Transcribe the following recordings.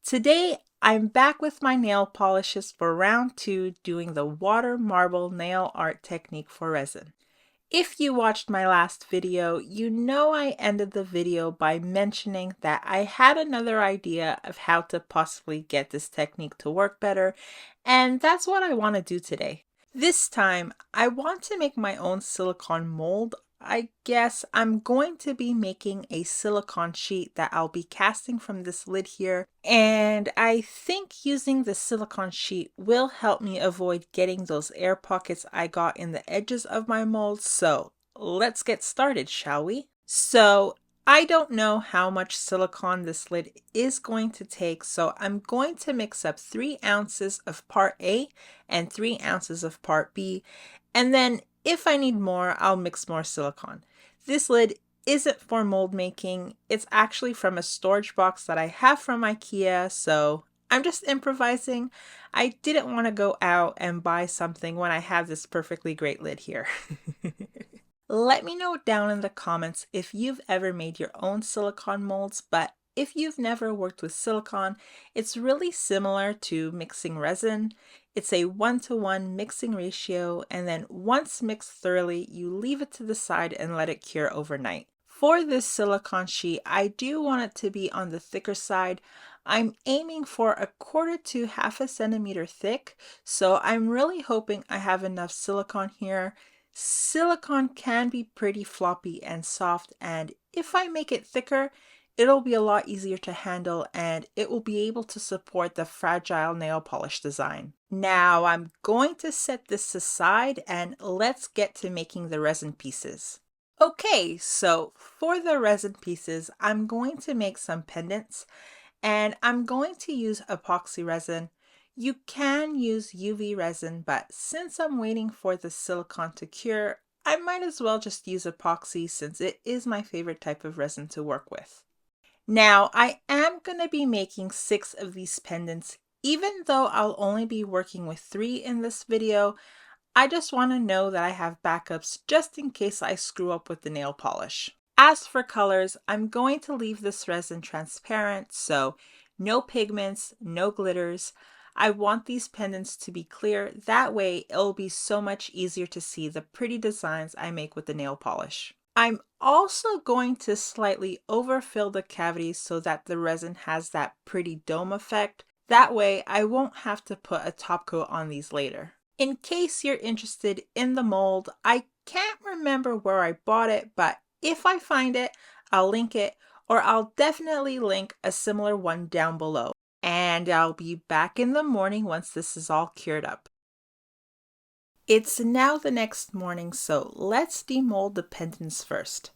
Today, I'm back with my nail polishes for round 2 doing the water marble nail art technique for resin. If you watched my last video, you know I ended the video by mentioning that I had another idea of how to possibly get this technique to work better, and that's what I want to do today. This time, I want to make my own silicone mold. I guess I'm going to be making a silicone sheet that I'll be casting from this lid here, and I think using the silicone sheet will help me avoid getting those air pockets I got in the edges of my mold. So let's get started, shall we? I don't know how much silicone this lid is going to take, so I'm going to mix up 3 ounces of part A and 3 ounces of part B, and then if I need more, I'll mix more silicone. This lid isn't for mold making, it's actually from a storage box that I have from IKEA, so I'm just improvising. I didn't want to go out and buy something when I have this perfectly great lid here. Let me know down in the comments if you've ever made your own silicone molds, but if you've never worked with silicone, it's really similar to mixing resin. It's a 1-to-1 mixing ratio, and then once mixed thoroughly, you leave it to the side and let it cure overnight. For this silicone sheet, I do want it to be on the thicker side. I'm aiming for 1/4 to 1/2 centimeter thick, so I'm really hoping I have enough silicone here. Silicone can be pretty floppy and soft, and if I make it thicker, it'll be a lot easier to handle and it will be able to support the fragile nail polish design. Now I'm going to set this aside and let's get to making the resin pieces. Okay, so for the resin pieces, I'm going to make some pendants and I'm going to use epoxy resin. You can use UV resin, but since I'm waiting for the silicone to cure, I might as well just use epoxy since it is my favorite type of resin to work with. Now, I am going to be making 6 of these pendants. Even though I'll only be working with 3 in this video, I just want to know that I have backups just in case I screw up with the nail polish. As for colors, I'm going to leave this resin transparent, so no pigments, no glitters. I want these pendants to be clear, that way it'll be so much easier to see the pretty designs I make with the nail polish. I'm also going to slightly overfill the cavities so that the resin has that pretty dome effect. That way I won't have to put a top coat on these later. In case you're interested in the mold, I can't remember where I bought it, but if I find it, I'll link it, or I'll definitely link a similar one down below. And I'll be back in the morning once this is all cured up. It's now the next morning, so let's demold the pendants first.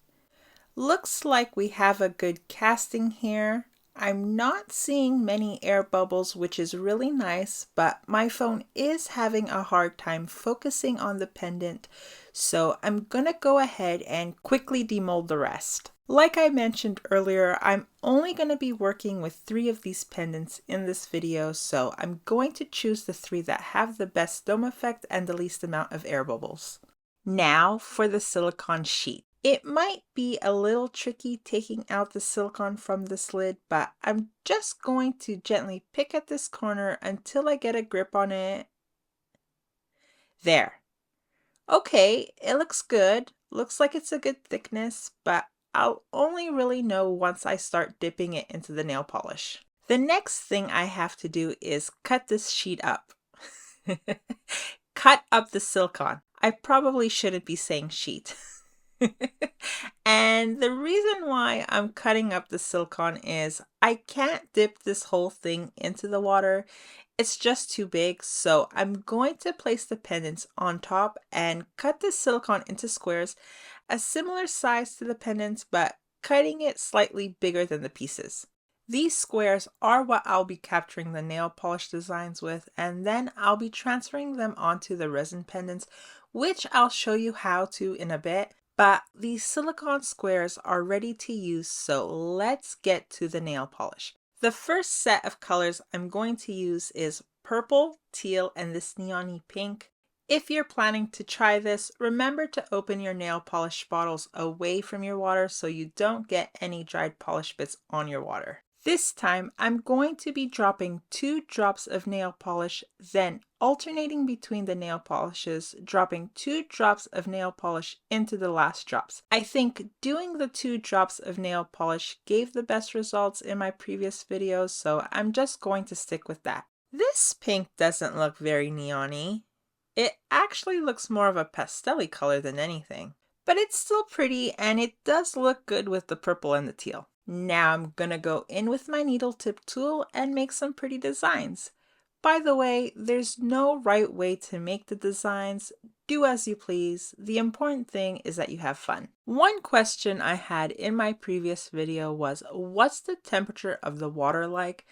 Looks like we have a good casting here. I'm not seeing many air bubbles, which is really nice, but my phone is having a hard time focusing on the pendant, so I'm gonna go ahead and quickly demold the rest. Like I mentioned earlier, I'm only going to be working with 3 of these pendants in this video, so I'm going to choose the 3 that have the best dome effect and the least amount of air bubbles. Now for the silicone sheet. It might be a little tricky taking out the silicone from this lid, but I'm just going to gently pick at this corner until I get a grip on it. There. Okay, it looks good. Looks like it's a good thickness, but I'll only really know once I start dipping it into the nail polish. The next thing I have to do is cut this sheet up. Cut up the silicone. I probably shouldn't be saying sheet. And the reason why I'm cutting up the silicone is I can't dip this whole thing into the water. It's just too big, so I'm going to place the pendants on top and cut the silicone into squares, a similar size to the pendants, but cutting it slightly bigger than the pieces. These squares are what I'll be capturing the nail polish designs with, and then I'll be transferring them onto the resin pendants, which I'll show you how to in a bit. But these silicone squares are ready to use, so let's get to the nail polish. The first set of colors I'm going to use is purple, teal, and this neon-y pink. If you're planning to try this, remember to open your nail polish bottles away from your water so you don't get any dried polish bits on your water. This time, I'm going to be dropping 2 drops of nail polish, then alternating between the nail polishes, dropping 2 drops of nail polish into the last drops. I think doing the 2 drops of nail polish gave the best results in my previous videos, so I'm just going to stick with that. This pink doesn't look very neon-y. It actually looks more of a pastel-y color than anything. But it's still pretty and it does look good with the purple and the teal. Now I'm gonna go in with my needle tip tool and make some pretty designs. By the way, there's no right way to make the designs. Do as you please. The important thing is that you have fun. One question I had in my previous video was, what's the temperature of the water like?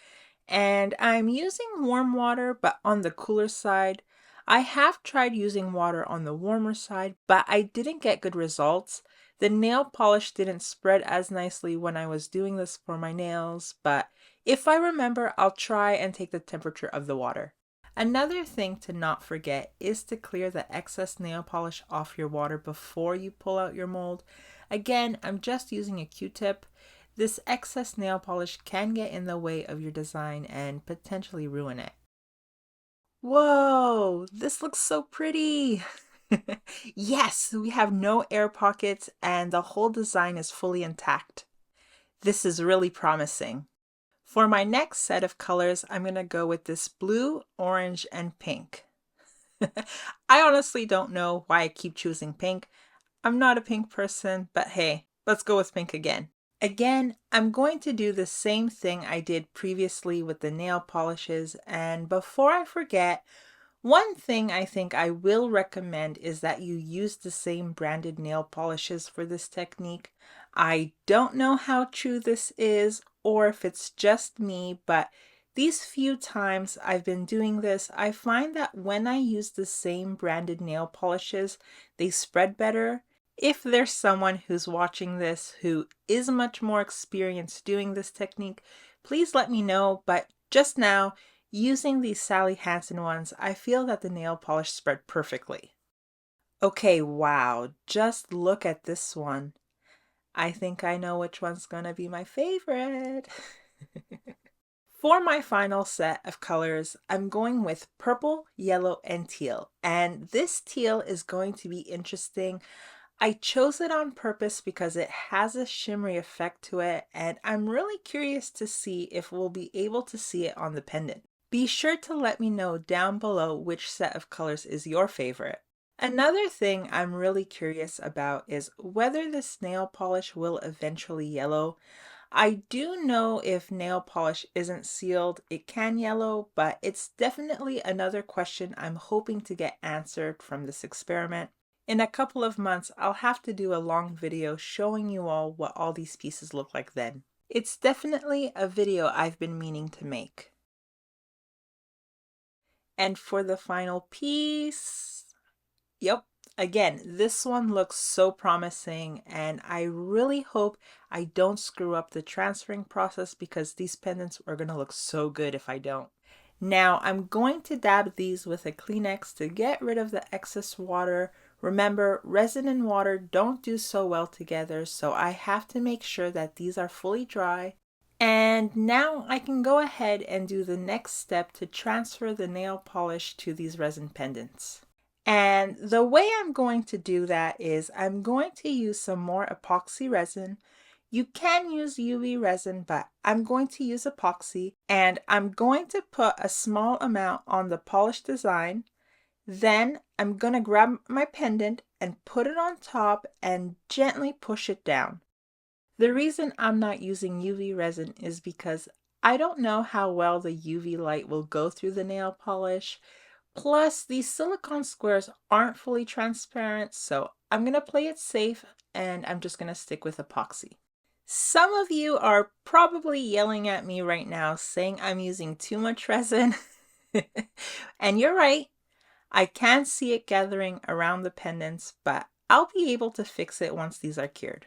And I'm using warm water, but on the cooler side. I have tried using water on the warmer side, but I didn't get good results. The nail polish didn't spread as nicely when I was doing this for my nails, but if I remember, I'll try and take the temperature of the water. Another thing to not forget is to clear the excess nail polish off your water before you pull out your mold. Again, I'm just using a Q-tip. This excess nail polish can get in the way of your design and potentially ruin it. Whoa, this looks so pretty! Yes, we have no air pockets and the whole design is fully intact. This is really promising. For my next set of colors, I'm going to go with this blue, orange, and pink. I honestly don't know why I keep choosing pink. I'm not a pink person, but hey, let's go with pink again. Again, I'm going to do the same thing I did previously with the nail polishes, and before I forget, one thing I think I will recommend is that you use the same branded nail polishes for this technique. I don't know how true this is or if it's just me, but these few times I've been doing this, I find that when I use the same branded nail polishes, they spread better. If there's someone who's watching this who is much more experienced doing this technique, please let me know, but just now, using these Sally Hansen ones, I feel that the nail polish spread perfectly. Okay, wow, just look at this one. I think I know which one's gonna be my favorite. For my final set of colors, I'm going with purple, yellow, and teal. And this teal is going to be interesting. I chose it on purpose because it has a shimmery effect to it, and I'm really curious to see if we'll be able to see it on the pendant. Be sure to let me know down below which set of colors is your favorite. Another thing I'm really curious about is whether this nail polish will eventually yellow. I do know if nail polish isn't sealed, it can yellow, but it's definitely another question I'm hoping to get answered from this experiment. In a couple of months, I'll have to do a long video showing you all what all these pieces look like then. It's definitely a video I've been meaning to make. And for the final piece, yep, again, this one looks so promising and I really hope I don't screw up the transferring process because these pendants are going to look so good if I don't. Now I'm going to dab these with a Kleenex to get rid of the excess water. Remember, resin and water don't do so well together, so I have to make sure that these are fully dry. And now I can go ahead and do the next step to transfer the nail polish to these resin pendants. And the way I'm going to do that is I'm going to use some more epoxy resin. You can use UV resin, but I'm going to use epoxy, and I'm going to put a small amount on the polished design. Then I'm going to grab my pendant and put it on top and gently push it down. The reason I'm not using UV resin is because I don't know how well the UV light will go through the nail polish. Plus, these silicone squares aren't fully transparent, so I'm going to play it safe and I'm just going to stick with epoxy. Some of you are probably yelling at me right now saying I'm using too much resin. And you're right. I can see it gathering around the pendants, but I'll be able to fix it once these are cured.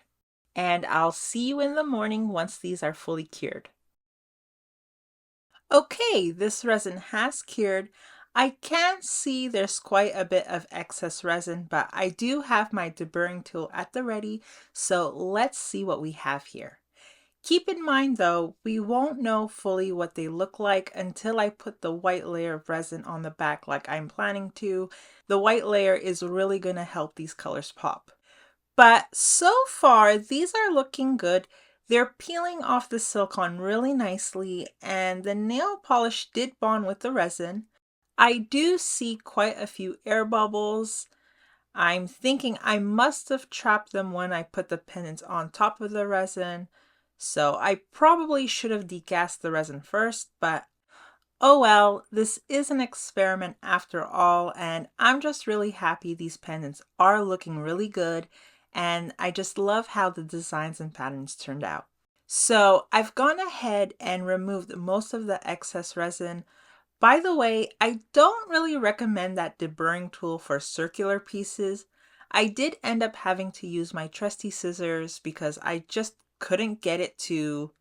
And I'll see you in the morning once these are fully cured. Okay, this resin has cured. I can see there's quite a bit of excess resin, but I do have my deburring tool at the ready, so let's see what we have here. Keep in mind though, we won't know fully what they look like until I put the white layer of resin on the back like I'm planning to. The white layer is really going to help these colors pop. But so far, these are looking good. They're peeling off the silicone really nicely, and the nail polish did bond with the resin. I do see quite a few air bubbles. I'm thinking I must have trapped them when I put the pendants on top of the resin. So I probably should have degassed the resin first, but oh well, this is an experiment after all, and I'm just really happy these pendants are looking really good, and I just love how the designs and patterns turned out. So I've gone ahead and removed most of the excess resin. By the way, I don't really recommend that deburring tool for circular pieces. I did end up having to use my trusty scissors because I just couldn't get it to,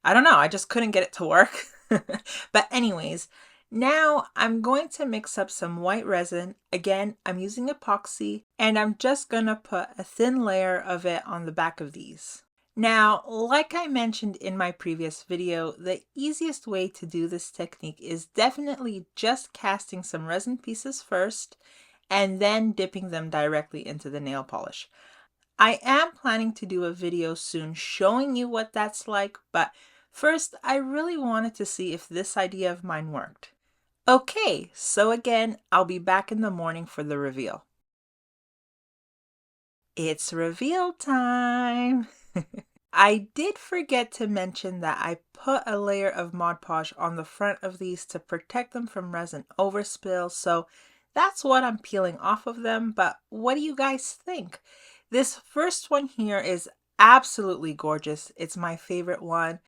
I don't know, I just couldn't get it to work. But anyways, now I'm going to mix up some white resin. Again, I'm using epoxy, and I'm just gonna put a thin layer of it on the back of these. Now, like I mentioned in my previous video, the easiest way to do this technique is definitely just casting some resin pieces first and then dipping them directly into the nail polish. I am planning to do a video soon showing you what that's like, but first I really wanted to see if this idea of mine worked. Okay, so again, I'll be back in the morning for the reveal. It's reveal time! I did forget to mention that I put a layer of Mod Podge on the front of these to protect them from resin overspill, so that's what I'm peeling off of them. But what do you guys think? This first one here is absolutely gorgeous. It's my favorite one.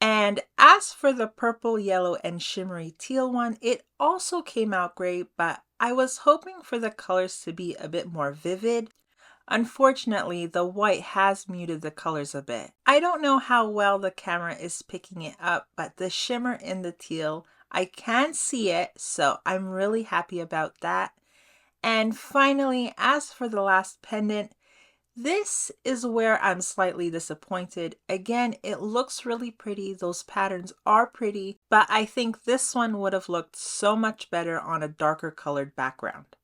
And as for the purple, yellow, and shimmery teal one, it also came out great, but I was hoping for the colors to be a bit more vivid. Unfortunately, the white has muted the colors a bit. I don't know how well the camera is picking it up, but the shimmer in the teal, I can see it, so I'm really happy about that. And finally, as for the last pendant, this is where I'm slightly disappointed. Again, it looks really pretty, those patterns are pretty, but I think this one would have looked so much better on a darker colored background.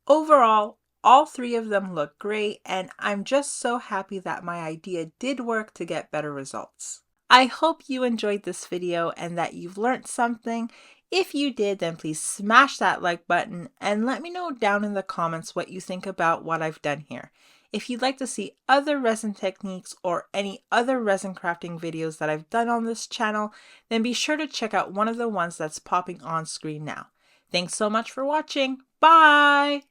Overall, all three of them look great, and I'm just so happy that my idea did work to get better results. I hope you enjoyed this video and that you've learned something. If you did, then please smash that like button and let me know down in the comments what you think about what I've done here. If you'd like to see other resin techniques or any other resin crafting videos that I've done on this channel, then be sure to check out one of the ones that's popping on screen now. Thanks so much for watching. Bye!